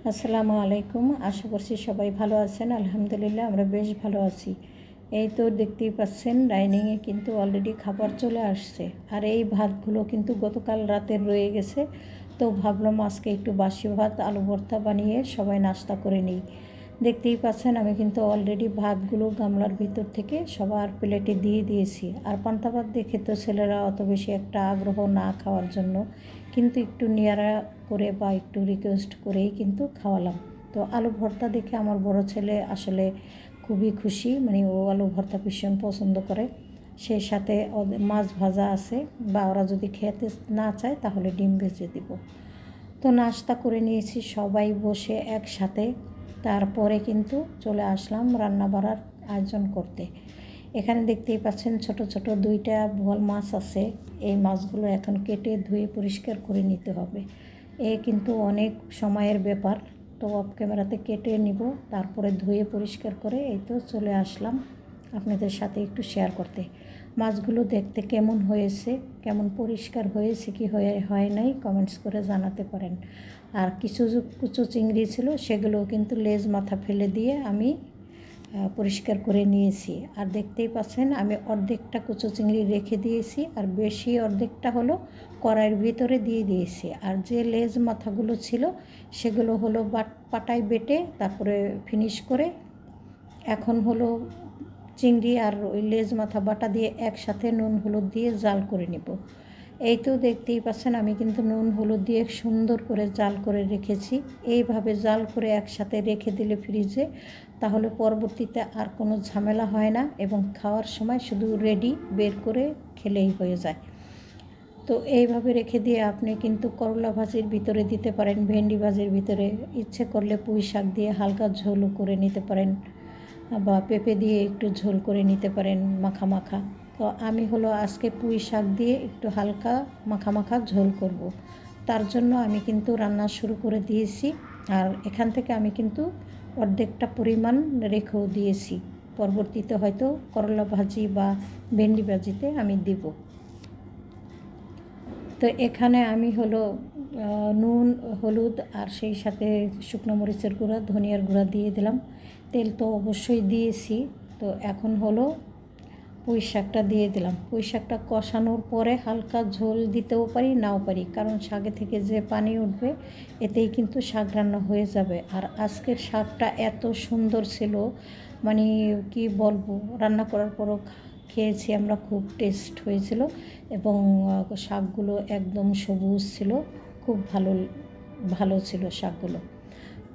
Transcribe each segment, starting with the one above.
আসসালামু আলাইকুম। আশা করছি সবাই ভালো আছেন। আলহামদুলিল্লাহ আমরা বেশ ভালো আছি। এই তো দেখতেই পাচ্ছেন ডাইনিংয়ে কিন্তু অলরেডি খাবার চলে আসছে। আর এই ভাতগুলো কিন্তু গতকাল রাতের রয়ে গেছে, তো ভাবলাম আজকে একটু বাসি ভাত আলু ভর্তা বানিয়ে সবাই নাস্তা করে নিই। দেখতেই পাচ্ছেন আমি কিন্তু অলরেডি ভাতগুলো গামলার ভিতর থেকে সবার প্লেটে দিয়ে দিয়েছি। আর পান্তা ভাত দেখে তো ছেলেরা অত বেশি একটা আগ্রহ না খাওয়ার জন্য কিন্তু একটু নিয়ারা করে বা একটু রিকোয়েস্ট করেই কিন্তু খাওয়ালাম। তো আলু ভর্তা দেখে আমার বড় ছেলে আসলে খুবই খুশি, মানে ও আলু ভর্তা ভীষণ পছন্দ করে। সেই সাথে ওদের মাছ ভাজা আছে, বা ওরা যদি খেতে না চায় তাহলে ডিম ভেজে দিব। তো নাস্তা করে নিয়েছি সবাই বসে একসাথে। তারপরে কিন্তু চলে আসলাম রান্না বাড়ার আয়োজন করতে। এখানে দেখতেই পাচ্ছেন ছোট ছোট দুইটা বোয়াল মাছ আছে। এই মাছগুলো এখন কেটে ধুয়ে পরিষ্কার করে নিতে হবে। কিন্তু অনেক সময়ের ব্যাপার। তো অফ ক্যামেরাতে কেটে নিব, তারপরে ধুয়ে পরিষ্কার করে এই তো চলে আসলাম আপনাদের সাথে একটু শেয়ার করতে। মাছগুলো দেখতে কেমন হয়েছে, কেমন পরিষ্কার হয়েছে কি হয় নাই কমেন্টস করে জানাতে পারেন। আর কিছু কুচো চিংড়ি ছিল, সেগুলোও কিন্তু লেজ মাথা ফেলে দিয়ে আমি পরিষ্কার করে নিয়েছি। আর দেখতেই পাচ্ছেন আমি অর্ধেকটা কুচো চিংড়ি রেখে দিয়েছি, আর বেশি অর্ধেকটা হলো কড়াইয়ের ভিতরে দিয়ে দিয়েছি। আর যে লেজ মাথাগুলো ছিল সেগুলো হলো পাটায় বেটে তারপরে ফিনিশ করে এখন হলো চিংড়ি আর ওই লেজ মাথা বাটা দিয়ে একসাথে নুন হলুদ দিয়ে জাল করে নেব। এই তো দেখতেই পাচ্ছেন আমি কিন্তু নুন হলুদ দিয়ে সুন্দর করে জাল করে রেখেছি। এইভাবে জাল করে একসাথে রেখে দিলে ফ্রিজে, তাহলে পরবর্তীতে আর কোনো ঝামেলা হয় না, এবং খাওয়ার সময় শুধু রেডি বের করে খেলেই হয়ে যায়। তো এইভাবে রেখে দিয়ে আপনি কিন্তু করলা ভাজির ভিতরে দিতে পারেন, ভেন্ডি ভাজির ভিতরে, ইচ্ছে করলে পুঁই শাক দিয়ে হালকা ঝোলও করে নিতে পারেন, বা পেঁপে দিয়ে একটু ঝোল করে নিতে পারেন মাখা মাখা। তো আমি হলো আজকে পুঁই শাক দিয়ে একটু হালকা মাখা মাখা ঝোল করব। তার জন্য আমি কিন্তু রান্না শুরু করে দিয়েছি। আর এখান থেকে আমি কিন্তু অর্ধেকটা পরিমাণ রেখেও দিয়েছি, পরবর্তীতে হয়তো করলা ভাজি বা ভেন্ডি ভাজিতে আমি দিব। তো এখানে আমি হলো নুন হলুদ আর সেই সাথে শুকনো মরিচের গুঁড়া ধনিয়ার গুঁড়া দিয়ে দিলাম। তেল তো অবশ্যই দিয়েছি। তো এখন হলো পুঁই শাকটা দিয়ে দিলাম। পুঁই শাকটা কষানোর পরে হালকা ঝোল দিতেও পারি নাও পারি, কারণ শাকে থেকে যে পানি উঠবে এতেই কিন্তু শাক রান্না হয়ে যাবে। আর আজকের শাকটা এত সুন্দর ছিল, মানে কি বলবো, রান্না করার পরও খেয়েছি আমরা, খুব টেস্ট হয়েছিল। এবং শাকগুলো একদম সবুজ ছিল, খুব ভালো ভালো ছিল শাকগুলো।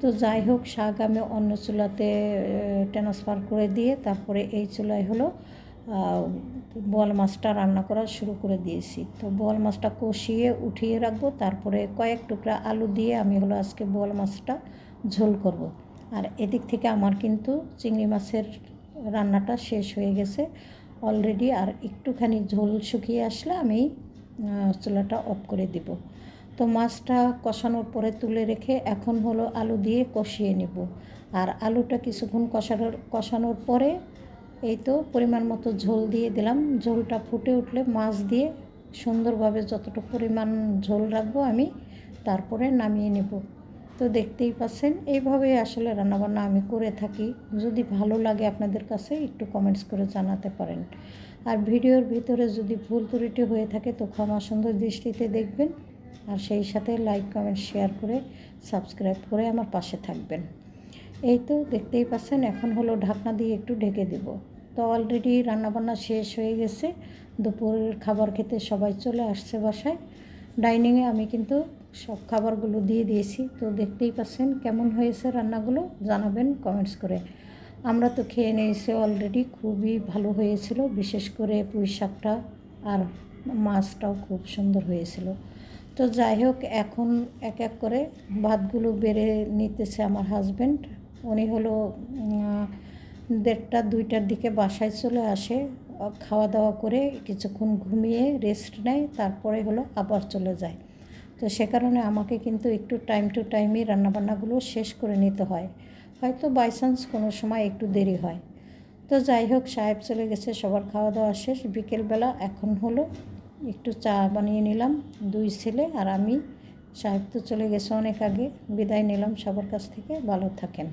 তো যাই হোক, শাক আমি অন্য চুলাতে ট্রান্সফার করে দিয়ে তারপরে এই চুলায় হলো বোয়াল মাছটা রান্না করা শুরু করে দিয়েছি। তো বোয়াল মাছটা কষিয়ে উঠিয়ে রাখবো, তারপরে কয়েক টুকরা আলু দিয়ে আমি হলো আজকে বোয়াল মাছটা ঝোল করব। আর এদিক থেকে আমার কিন্তু চিংড়ি মাছের রান্নাটা শেষ হয়ে গেছে অলরেডি। আর একটুখানি ঝোল শুকিয়ে আসলে আমি চুলাটা অফ করে দিব। তো মাছটা কষানোর পরে তুলে রেখে এখন হলো আলু দিয়ে কষিয়ে নেব। আর আলুটা কিছুক্ষণ কষানোর পরে এই তো পরিমাণ মতো ঝোল দিয়ে দিলাম। ঝোলটা ফুটে উঠলে মাছ দিয়ে সুন্দরভাবে যতটুকু পরিমাণ ঝোল রাখবো আমি, তারপরে নামিয়ে নেব। তো দেখতেই পাচ্ছেন এইভাবে আসলে রান্নাবান্না আমি করে থাকি। যদি ভালো লাগে আপনাদের কাছে একটু কমেন্টস করে জানাতে পারেন। আর ভিডিওর ভিতরে যদি ভুল ত্রুটি হয়ে থাকে তো ক্ষমা সুন্দর দৃষ্টিতে দেখবেন। আর সেই সাথে লাইক কমেন্ট শেয়ার করে সাবস্ক্রাইব করে আমার পাশে থাকবেন। এই তো দেখতেই পাচ্ছেন এখন হলো ঢাকনা দিয়ে একটু ঢেকে দেব। তো অলরেডি রান্নাবান্না শেষ হয়ে গেছে, দুপুরের খাবার খেতে সবাই চলে আসছে বাসায়। ডাইনিংয়ে আমি কিন্তু সব খাবারগুলো দিয়ে দিয়েছি। তো দেখতেই পাচ্ছেন কেমন হয়েছে রান্নাগুলো, জানাবেন কমেন্টস করে। আমরা তো খেয়ে নিয়েছি অলরেডি, খুবই ভালো হয়েছিল, বিশেষ করে পুঁই শাকটা আর মাছটাও খুব সুন্দর হয়েছিল। তো যাই হোক, এখন এক এক করে ভাতগুলো বেড়ে নিতেছে আমার হাজব্যান্ড। উনি হলো 1:30-2টার দিকে বাসায় চলে আসে, খাওয়া দাওয়া করে কিছুক্ষণ ঘুমিয়ে রেস্ট নেয়, তারপরে হলো আবার চলে যায়। তো সে কারণে আমাকে কিন্তু একটু টাইম টু টাইমই রান্নাবান্নাগুলো শেষ করে নিতে হয়, হয়তো বাই চান্স কোনো সময় একটু দেরি হয়। তো যাই হোক, সাহেব চলে গেছে, সবার খাওয়া দাওয়া শেষ। বিকেলবেলা এখন হলো একটু চা বানিয়ে নিলাম, 2 ছেলে আর আমি সাহেব তো চলে গেছে অনেক আগে। বিদায় নিলাম সবার কাছ থেকে, ভালো থাকেন।